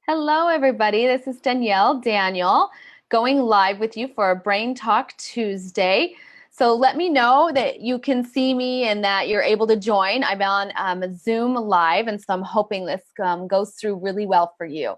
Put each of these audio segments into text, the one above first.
Hello, everybody. This is Danielle Daniel going live with you for a Brain Talk Tuesday. So let me know that you can see me and that you're able to join. I'm on Zoom Live, and so I'm hoping this goes through really well for you.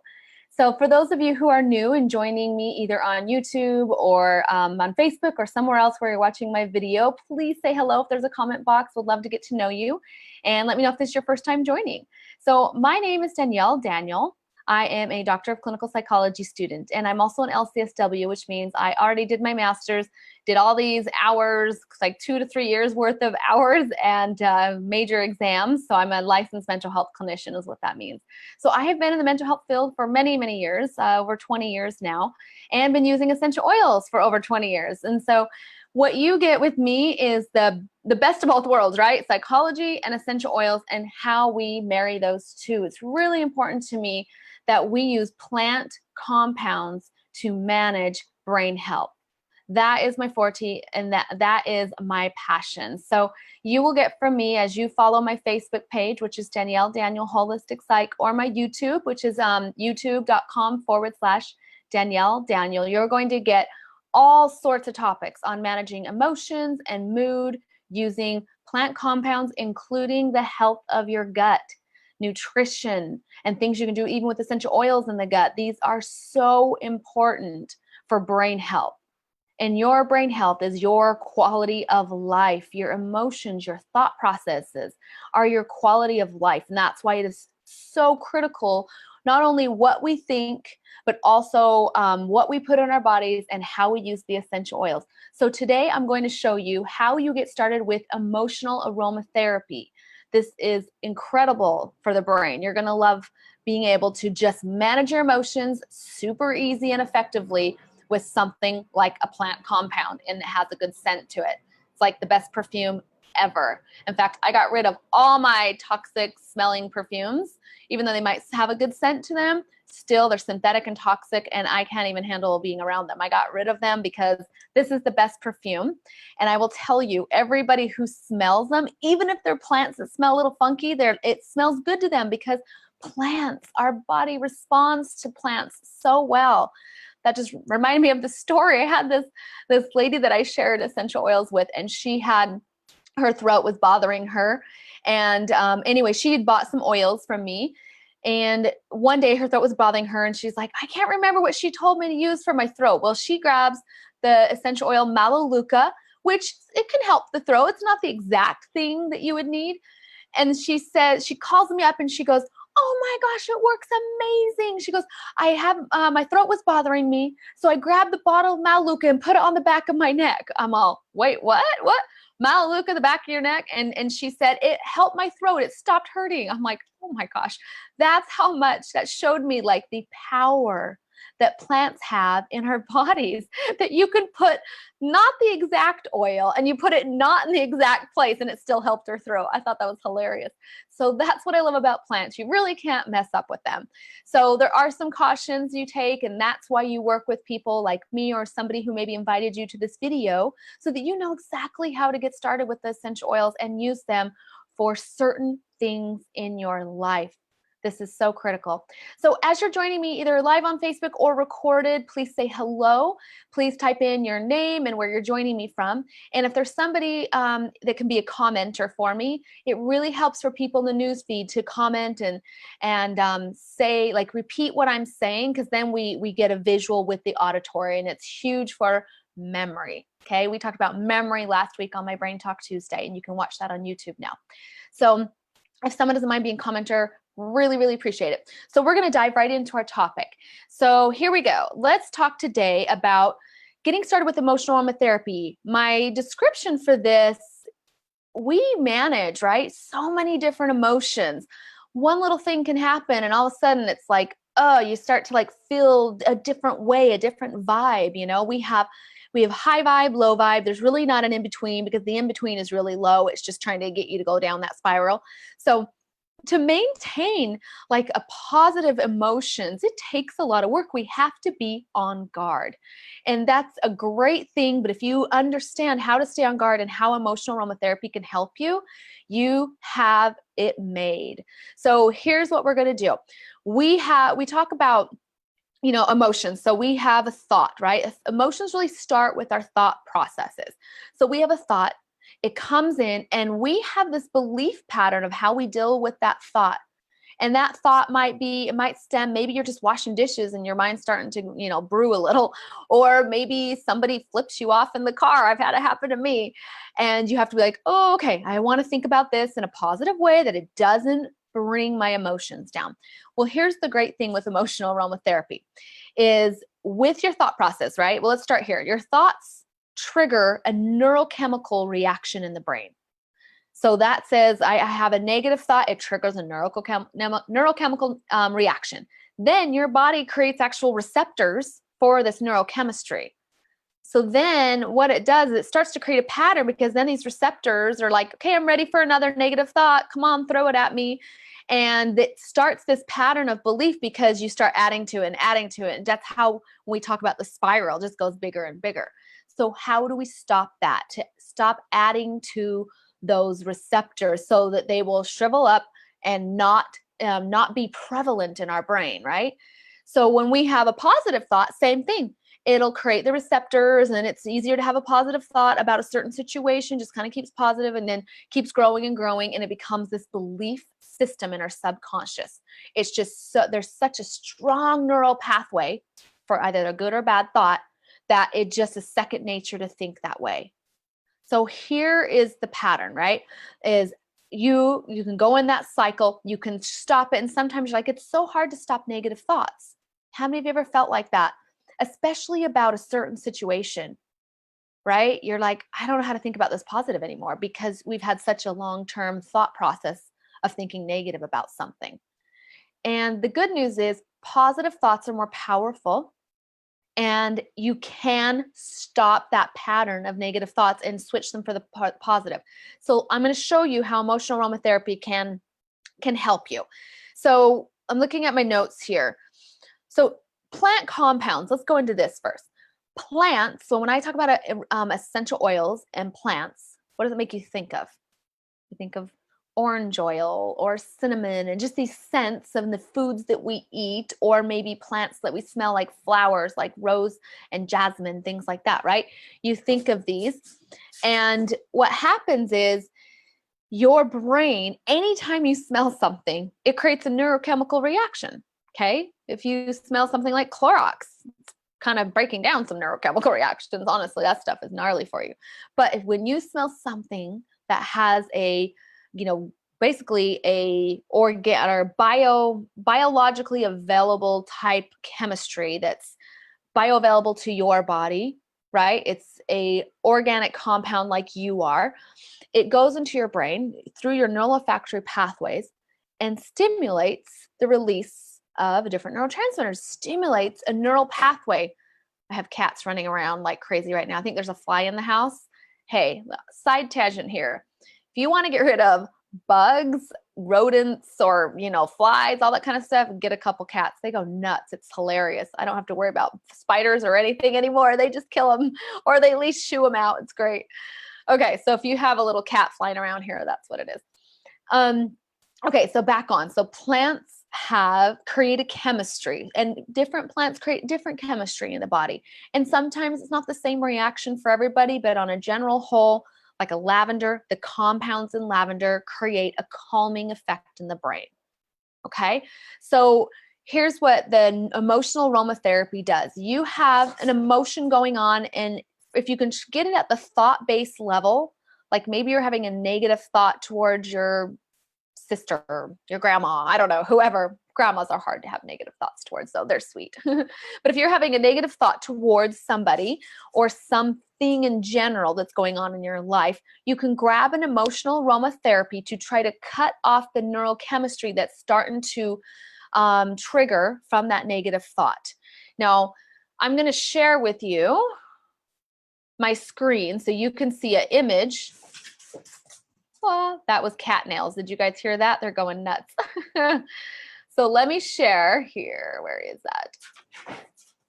So for those of you who are new and joining me either on YouTube or on Facebook or somewhere else where you're watching my video, please say hello if there's a comment box. Would love to get to know you. And let me know if this is your first time joining. So my name is Danielle Daniel. I am a Doctor of Clinical Psychology student, and I'm also an LCSW, which means I already did my master's, did all these hours, like 2 to 3 years worth of hours and major exams. So I'm a licensed mental health clinician is what that means. So I have been in the mental health field for many, many years, over 20 years now, and been using essential oils for over 20 years. And so what you get with me is the best of both worlds, right? Psychology and essential oils and how we marry those two. It's really important to me that we use plant compounds to manage brain health. That is my forte, and that is my passion. So you will get from me as you follow my Facebook page, which is Danielle Daniel Holistic Psych, or my YouTube, which is youtube.com/Danielle Daniel. You're going to get all sorts of topics on managing emotions and mood using plant compounds, including the health of your gut, nutrition, and things you can do even with essential oils in the gut. These are so important for brain health. And your brain health is your quality of life. Your emotions, your thought processes are your quality of life. And that's why it is so critical, not only what we think, but also what we put in our bodies and how we use the essential oils. So today I'm going to show you how you get started with emotional aromatherapy. This is incredible for the brain. You're going to love being able to just manage your emotions super easy and effectively with something like a plant compound, and it has a good scent to it. It's like the best perfume ever. In fact, I got rid of all my toxic smelling perfumes, even though they might have a good scent to them. Still, they're synthetic and toxic, and I can't even handle being around them. I got rid of them because this is the best perfume. And I will tell you, everybody who smells them, even if they're plants that smell a little funky, it smells good to them because plants, our body responds to plants so well. That just reminded me of the story. I had this lady that I shared essential oils with, and her throat was bothering her. And anyway, she had bought some oils from me. And one day her throat was bothering her, and she's like, I can't remember what she told me to use for my throat. Well, she grabs the essential oil Melaleuca, which it can help the throat. It's not the exact thing that you would need. And she calls me up and she goes, oh my gosh, it works amazing. She goes, I have, my throat was bothering me. So I grabbed the bottle of Melaleuca and put it on the back of my neck. I'm all, wait, what? Melaleuca, the back of your neck? And she said, it helped my throat. It stopped hurting. I'm like, oh my gosh, that's how much that showed me like the power that plants have in our bodies, that you can put not the exact oil and you put it not in the exact place and it still helped her throat. I thought that was hilarious. So that's what I love about plants. You really can't mess up with them. So there are some cautions you take, and that's why you work with people like me or somebody who maybe invited you to this video so that you know exactly how to get started with the essential oils and use them for certain things in your life. This is so critical. So as you're joining me either live on Facebook or recorded, please say hello. Please type in your name and where you're joining me from. And if there's somebody that can be a commenter for me, it really helps for people in the newsfeed to comment and say, like, repeat what I'm saying, because then we get a visual with the auditory, and it's huge for memory. Okay, we talked about memory last week on my Brain Talk Tuesday, and you can watch that on YouTube now. So if someone doesn't mind being a commenter, really, really appreciate it. So we're going to dive right into our topic. So here we go. Let's talk today about getting started with emotional aromatherapy. My description for this, we manage, right, so many different emotions. One little thing can happen and all of a sudden it's like, oh, you start to like feel a different way, a different vibe. You know, we have high vibe, low vibe. There's really not an in-between, because the in-between is really low. It's just trying to get you to go down that spiral. So to maintain like a positive emotions, it takes a lot of work. We have to be on guard. And that's a great thing. But if you understand how to stay on guard and how emotional aromatherapy can help you, you have it made. So here's what we're going to do. We talk about, emotions. So we have a thought, right? Emotions really start with our thought processes. So we have a thought, it comes in, and we have this belief pattern of how we deal with that thought. And that thought it might stem, maybe you're just washing dishes and your mind's starting to, brew a little, or maybe somebody flips you off in the car. I've had it happen to me. And you have to be like, oh, okay, I want to think about this in a positive way that it doesn't bring my emotions down. Well, here's the great thing with emotional aromatherapy is with your thought process, right? Well, let's start here. Your thoughts trigger a neurochemical reaction in the brain. So that says I have a negative thought, it triggers a neurochemical reaction. Then your body creates actual receptors for this neurochemistry. So then what it does is it starts to create a pattern, because then these receptors are like, okay, I'm ready for another negative thought. Come on, throw it at me. And it starts this pattern of belief because you start adding to it and adding to it. And that's how, when we talk about the spiral, it just goes bigger and bigger. So how do we stop that? To stop adding to those receptors so that they will shrivel up and not be prevalent in our brain, right? So when we have a positive thought, same thing. It'll create the receptors, and it's easier to have a positive thought about a certain situation, just kind of keeps positive and then keeps growing and growing, and it becomes this belief system in our subconscious. It's just there's such a strong neural pathway for either a good or bad thought that it just is second nature to think that way. So here is the pattern, right? Is you can go in that cycle, you can stop it, and sometimes you're like, it's so hard to stop negative thoughts. How many of you ever felt like that? Especially about a certain situation, right? You're like, I don't know how to think about this positive anymore because we've had such a long-term thought process of thinking negative about something. And the good news is positive thoughts are more powerful, and you can stop that pattern of negative thoughts and switch them for the positive. So I'm going to show you how emotional aromatherapy can help you. So I'm looking at my notes here. So plant compounds, let's go into this first. Plants, so when I talk about essential oils and plants, what does it make you think of? You think of orange oil or cinnamon and just these scents of the foods that we eat, or maybe plants that we smell like flowers, like rose and jasmine, things like that, right? You think of these. And what happens is your brain, anytime you smell something, it creates a neurochemical reaction. Okay. If you smell something like Clorox, it's kind of breaking down some neurochemical reactions. Honestly, that stuff is gnarly for you. But when you smell something that has a, basically a biologically available type chemistry that's bioavailable to your body, right? It's a organic compound like you are. It goes into your brain through your neural olfactory pathways and stimulates the release of different neurotransmitters, stimulates a neural pathway. I have cats running around like crazy right now. I think there's a fly in the house. Hey, side tangent here. If you want to get rid of bugs, rodents, or, flies, all that kind of stuff, get a couple cats. They go nuts. It's hilarious. I don't have to worry about spiders or anything anymore. They just kill them, or they at least shoo them out. It's great. Okay, so if you have a little cat flying around here, that's what it is. Okay, so back on. So plants create a chemistry, and different plants create different chemistry in the body. And sometimes it's not the same reaction for everybody, but on a general whole, like a lavender, the compounds in lavender create a calming effect in the brain. Okay, so here's what the emotional aromatherapy does. You have an emotion going on, and if you can get it at the thought-based level, like maybe you're having a negative thought towards your sister, your grandma, I don't know, whoever. Grandmas are hard to have negative thoughts towards, though. They're sweet. But if you're having a negative thought towards somebody or something in general that's going on in your life, you can grab an emotional aromatherapy to try to cut off the neurochemistry that's starting to trigger from that negative thought. Now, I'm going to share with you my screen so you can see an image Oh, that was cat nails. Did you guys hear that? They're going nuts. So let me share here. Where is that?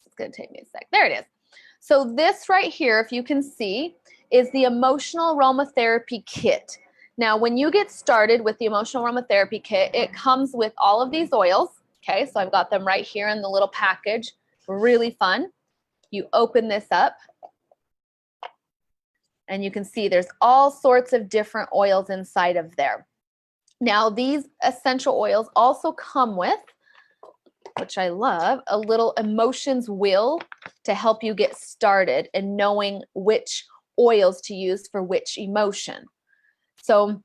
It's going to take me a sec. There it is. So this right here, if you can see, is the emotional aromatherapy kit. Now, when you get started with the emotional aromatherapy kit, it comes with all of these oils. Okay, so I've got them right here in the little package. Really fun. You open this up, and you can see there's all sorts of different oils inside of there. Now, these essential oils also come with, which I love, a little emotions wheel to help you get started in knowing which oils to use for which emotion. So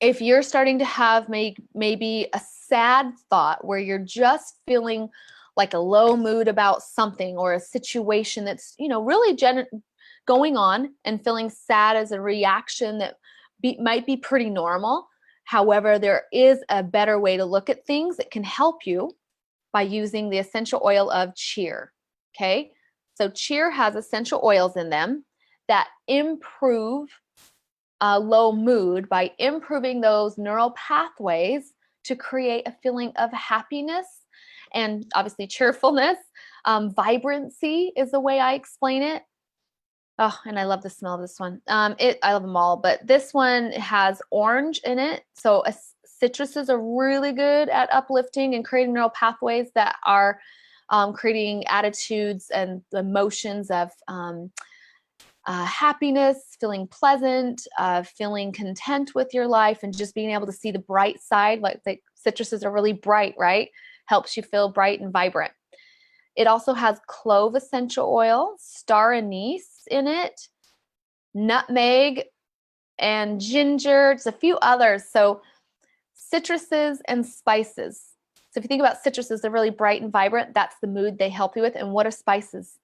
if you're starting to have maybe a sad thought where you're just feeling like a low mood about something or a situation that's, really going on and feeling sad as a reaction that might be pretty normal. However, there is a better way to look at things that can help you by using the essential oil of cheer. Okay, so cheer has essential oils in them that improve low mood by improving those neural pathways to create a feeling of happiness and obviously cheerfulness. Vibrancy is the way I explain it. Oh, and I love the smell of this one. I love them all, but this one has orange in it. So citruses are really good at uplifting and creating neural pathways that are creating attitudes and emotions of happiness, feeling pleasant, feeling content with your life, and just being able to see the bright side. Like the citruses are really bright, right? Helps you feel bright and vibrant. It also has clove essential oil, star anise in it, nutmeg, and ginger. Just a few others. So citruses and spices. So if you think about citruses, they're really bright and vibrant. That's the mood they help you with. And what are spices?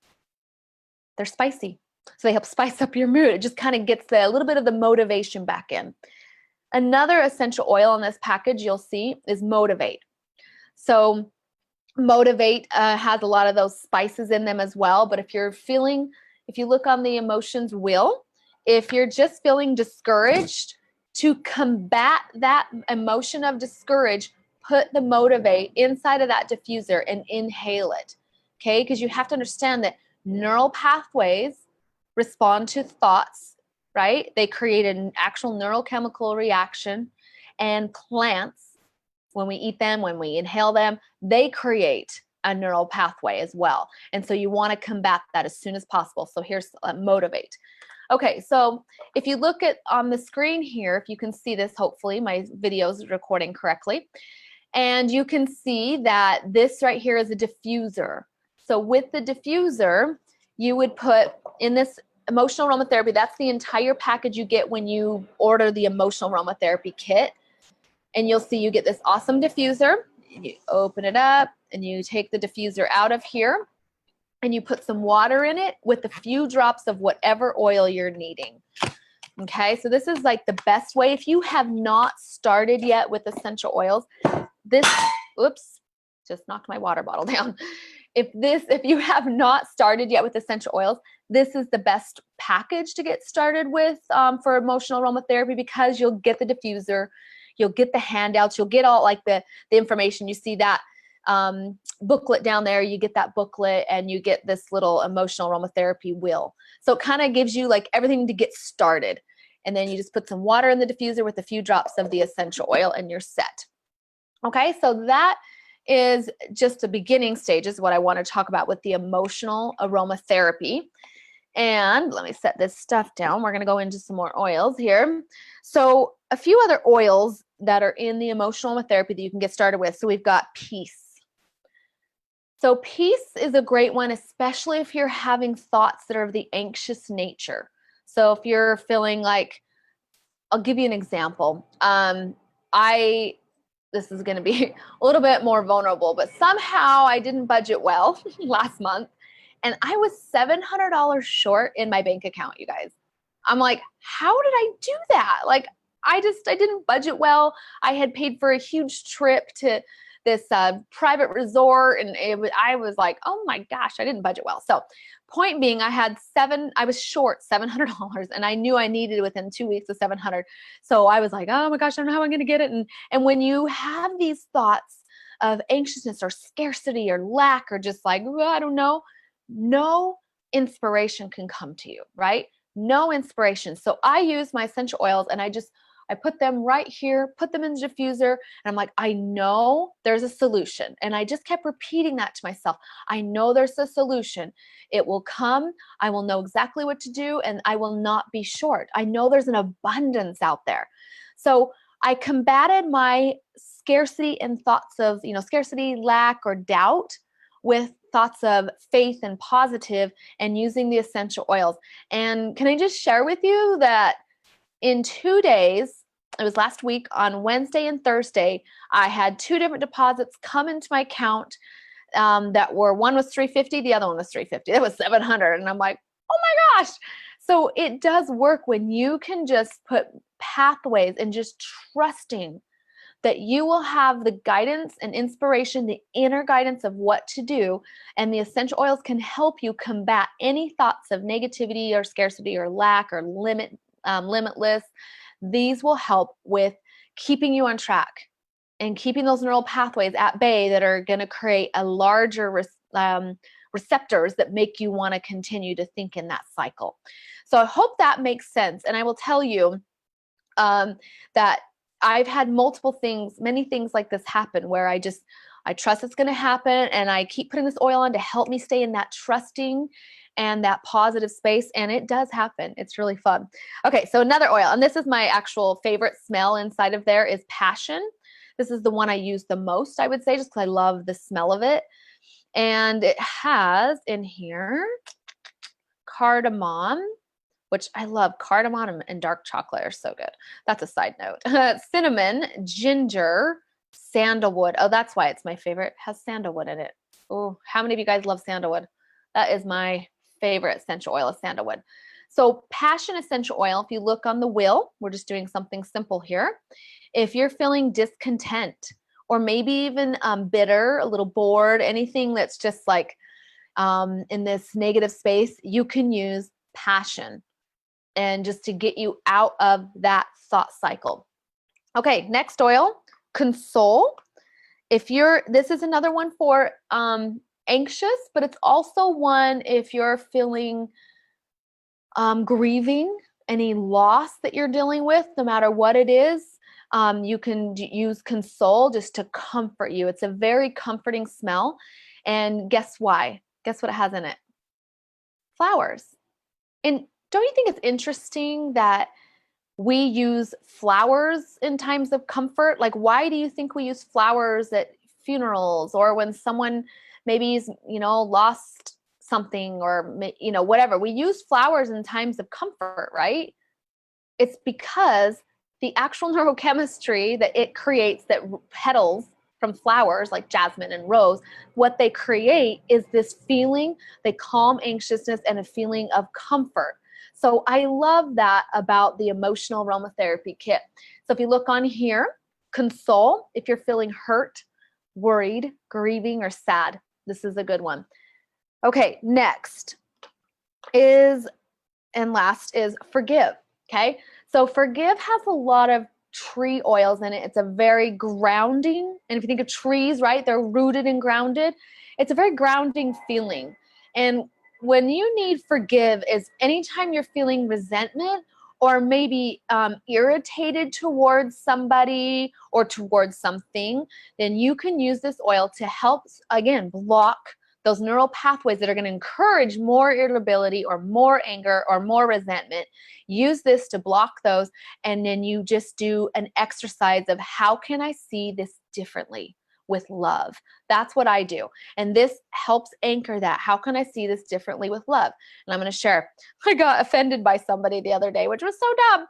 They're spicy. So they help spice up your mood. It just kind of gets a little bit of the motivation back in. Another essential oil in this package you'll see is Motivate. So Motivate has a lot of those spices in them as well. But if you look on the emotions wheel, if you're just feeling discouraged, to combat that emotion of discourage, put the Motivate inside of that diffuser and inhale it. Okay, because you have to understand that neural pathways respond to thoughts, right? They create an actual neurochemical reaction, and plants, when we eat them, when we inhale them, they create a neural pathway as well. And so you want to combat that as soon as possible. So here's Motivate. Okay, so if you look at on the screen here, if you can see this, hopefully my video is recording correctly, and you can see that this right here is a diffuser. So with the diffuser, you would put in this emotional aromatherapy, that's the entire package you get when you order the emotional aromatherapy kit. And you'll see you get this awesome diffuser. You open it up and you take the diffuser out of here and you put some water in it with a few drops of whatever oil you're needing. Okay, so this is like the best way. If you have not started yet with essential oils, oops, just knocked my water bottle down. If you have not started yet with essential oils, this is the best package to get started with for emotional aromatherapy, because you'll get the diffuser, you'll get the handouts, you'll get all like the information. You see that booklet down there, you get that booklet, and you get this little emotional aromatherapy wheel. So it kind of gives you like everything to get started. And then you just put some water in the diffuser with a few drops of the essential oil and you're set. Okay, so that is just the beginning stages, what I want to talk about with the emotional aromatherapy. And let me set this stuff down. We're going to go into some more oils here. So a few other oils that are in the emotional aromatherapy that you can get started with. So we've got peace. So peace is a great one, especially if you're having thoughts that are of the anxious nature. So if you're feeling like, I'll give you an example. This is going to be a little bit more vulnerable, but somehow I didn't budget well last month, and I was $700 short in my bank account, you guys. I'm like, how did I do that? Like, I didn't budget well. I had paid for a huge trip to this private resort, and I was like, oh my gosh, I didn't budget well. So point being, I was short $700, and I knew I needed it within 2 weeks of 700. So I was like, oh my gosh, I don't know how I'm going to get it. And when you have these thoughts of anxiousness or scarcity or lack, or just like, oh, I don't know, no inspiration can come to you, right? No inspiration. So I use my essential oils, and I put them right here, put them in the diffuser, and I'm like, I know there's a solution. And I just kept repeating that to myself. I know there's a solution. It will come. I will know exactly what to do, and I will not be short. I know there's an abundance out there. So I combated my scarcity and thoughts of, scarcity, lack, or doubt with thoughts of faith and positive, and using the essential oils. And can I just share with you that in 2 days, it was last week on Wednesday and Thursday, I had 2 different deposits come into my account that were, one was $350, the other one was $350. That was $700. And I'm like, oh my gosh. So it does work when you can just put pathways and just trusting that you will have the guidance and inspiration, the inner guidance of what to do. And the essential oils can help you combat any thoughts of negativity or scarcity or lack or limitless. These will help with keeping you on track and keeping those neural pathways at bay that are going to create a larger receptors that make you want to continue to think in that cycle. So I hope that makes sense. And I will tell you that I've had many things like this happen, where I trust it's going to happen, and I keep putting this oil on to help me stay in that trusting and that positive space, and it does happen. It's really fun. Okay, so another oil, and this is my actual favorite smell inside of there, is passion. This is the one I use the most, I would say, just because I love the smell of it. And it has in here cardamom, which I love. Cardamom and dark chocolate are so good. That's a side note. Cinnamon, ginger, sandalwood. Oh, that's why it's my favorite. It has sandalwood in it. Oh, how many of you guys love sandalwood? That is my favorite essential oil, is sandalwood. So passion essential oil, if you look on the wheel, we're just doing something simple here. If you're feeling discontent, or maybe even bitter, a little bored, anything that's just like in this negative space, you can use passion, and just to get you out of that thought cycle. Okay, next oil, console. This is another one for anxious, but it's also one if you're feeling grieving any loss that you're dealing with, no matter what it is. You can use console just to comfort you. It's a very comforting smell. And guess why? Guess what it has in it? Flowers. And don't you think it's interesting that we use flowers in times of comfort? Like, why do you think we use flowers at funerals, or when someone maybe's, lost something, or, whatever? We use flowers in times of comfort, right? It's because the actual neurochemistry that it creates, that petals from flowers like jasmine and rose, what they create is this feeling, they calm anxiousness and a feeling of comfort. So I love that about the emotional aromatherapy kit. So if you look on here, console, if you're feeling hurt, worried, grieving, or sad, this is a good one. Okay, next and last is forgive. Okay, so forgive has a lot of tree oils in it. It's a very grounding, and if you think of trees, right, they're rooted and grounded. It's a very grounding feeling. And when you need forgive is anytime you're feeling resentment, or maybe irritated towards somebody or towards something, then you can use this oil to help, again, block those neural pathways that are going to encourage more irritability or more anger or more resentment. Use this to block those, and then you just do an exercise of how can I see this differently with love. That's what I do. And this helps anchor that. How can I see this differently with love? And I'm going to share. I got offended by somebody the other day, which was so dumb.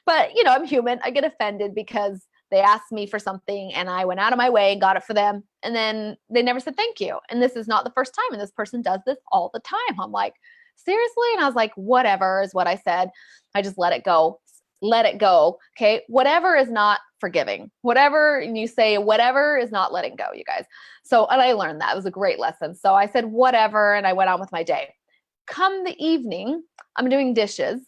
But, I'm human. I get offended because they asked me for something and I went out of my way and got it for them. And then they never said thank you. And this is not the first time. And this person does this all the time. I'm like, seriously? And I was like, whatever is what I said. I just let it go. Let it go. Okay. Whatever is not forgiving. Whatever, and you say whatever is not letting go, you guys. So, and I learned that. It was a great lesson. So I said whatever, and I went on with my day. Come the evening, I'm doing dishes,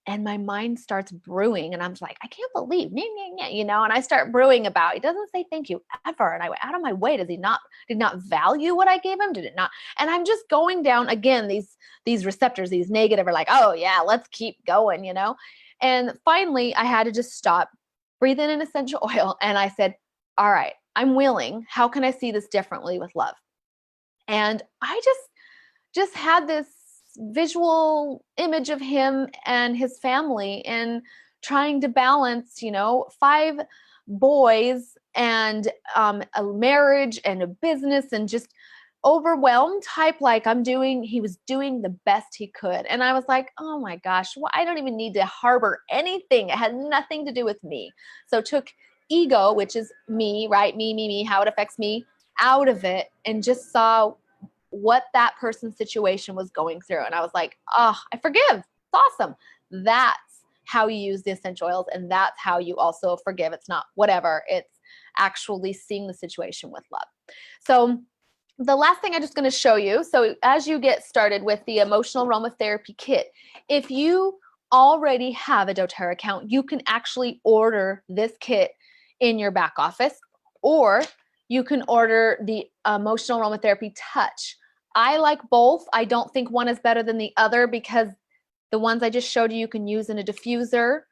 and my mind starts brewing, and I'm just like, I can't believe, you know, and I start brewing about, he doesn't say thank you ever. And I went out of my way. Did not value what I gave him? Did it not? And I'm just going down again, these receptors, these negative are like, oh yeah, let's keep going, you know? And finally I had to just stop, breathe in an essential oil. And I said, all right, I'm willing. How can I see this differently with love? And I just had this visual image of him and his family and trying to balance, you know, 5 boys and a marriage and a business, and just overwhelmed type, like he was doing the best he could. And I was like, oh my gosh, well, I don't even need to harbor anything. It had nothing to do with me. So took ego, which is me, right? Me, how it affects me, out of it, and just saw what that person's situation was going through. And I was like, oh, I forgive. It's awesome. That's how you use the essential oils. And that's how you also forgive. It's not whatever, it's actually seeing the situation with love. So the last thing I'm just going to show you. So as you get started with the emotional aromatherapy kit, if you already have a doTERRA account, you can actually order this kit in your back office, or you can order the emotional aromatherapy touch. I like both. I don't think one is better than the other, because the ones I just showed you, you can use in a diffuser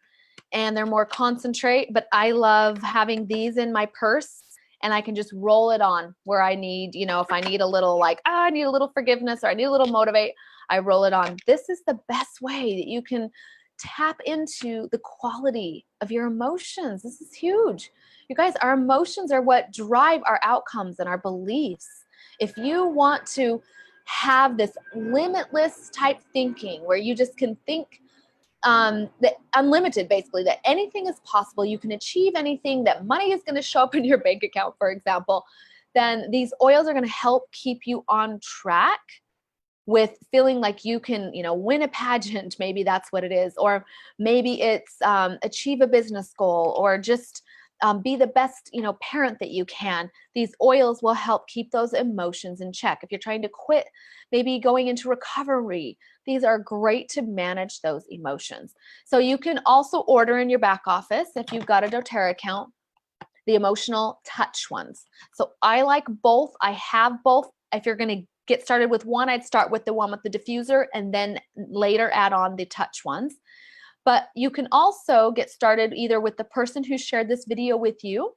and they're more concentrate, but I love having these in my purse, and I can just roll it on where I need, you know, if I need a little like, I need a little forgiveness, or I need a little motivate, I roll it on. This is the best way that you can tap into the quality of your emotions. This is huge. You guys, our emotions are what drive our outcomes and our beliefs. If you want to have this limitless type thinking where you just can think that unlimited, basically, that anything is possible, you can achieve anything, that money is going to show up in your bank account, for example, then these oils are going to help keep you on track with feeling like you can, you know, win a pageant. Maybe that's what it is. Or maybe it's achieve a business goal, or just be the best, you know, parent that you can. These oils will help keep those emotions in check. If you're trying to quit, maybe going into recovery, these are great to manage those emotions. So you can also order in your back office, if you've got a doTERRA account, the emotional touch ones. So I like both. I have both. If you're going to get started with one, I'd start with the one with the diffuser and then later add on the touch ones. But you can also get started either with the person who shared this video with you,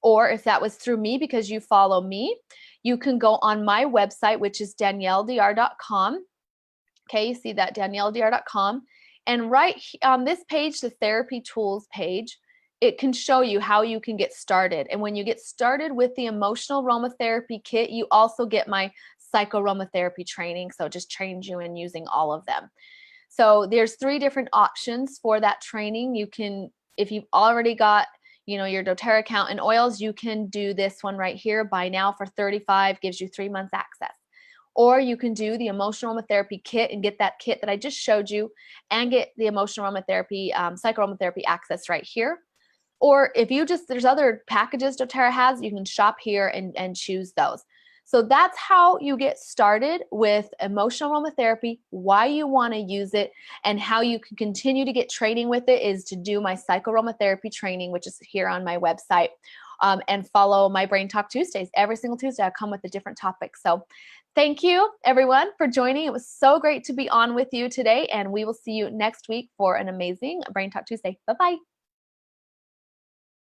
or if that was through me because you follow me, you can go on my website, which is danielledr.com. Okay, you see that, danielledr.com. And right on this page, the therapy tools page, it can show you how you can get started. And when you get started with the emotional aromatherapy kit, you also get my psychoaromatherapy training. So it just trains you in using all of them. So there's 3 different options for that training. You can, if you've already got, you know, your doTERRA account and oils, you can do this one right here. Buy now for $35, gives you 3 months access. Or you can do the emotional aromatherapy kit and get that kit that I just showed you, and get the emotional aromatherapy, psychoaromatherapy access right here. Or if you just, there's other packages doTERRA has, you can shop here and choose those. So that's how you get started with emotional aromatherapy, why you want to use it, and how you can continue to get training with it is to do my psychoaromatherapy training, which is here on my website, and follow my Brain Talk Tuesdays. Every single Tuesday I come with a different topic. So thank you everyone for joining. It was so great to be on with you today, and we will see you next week for an amazing Brain Talk Tuesday. Bye-bye.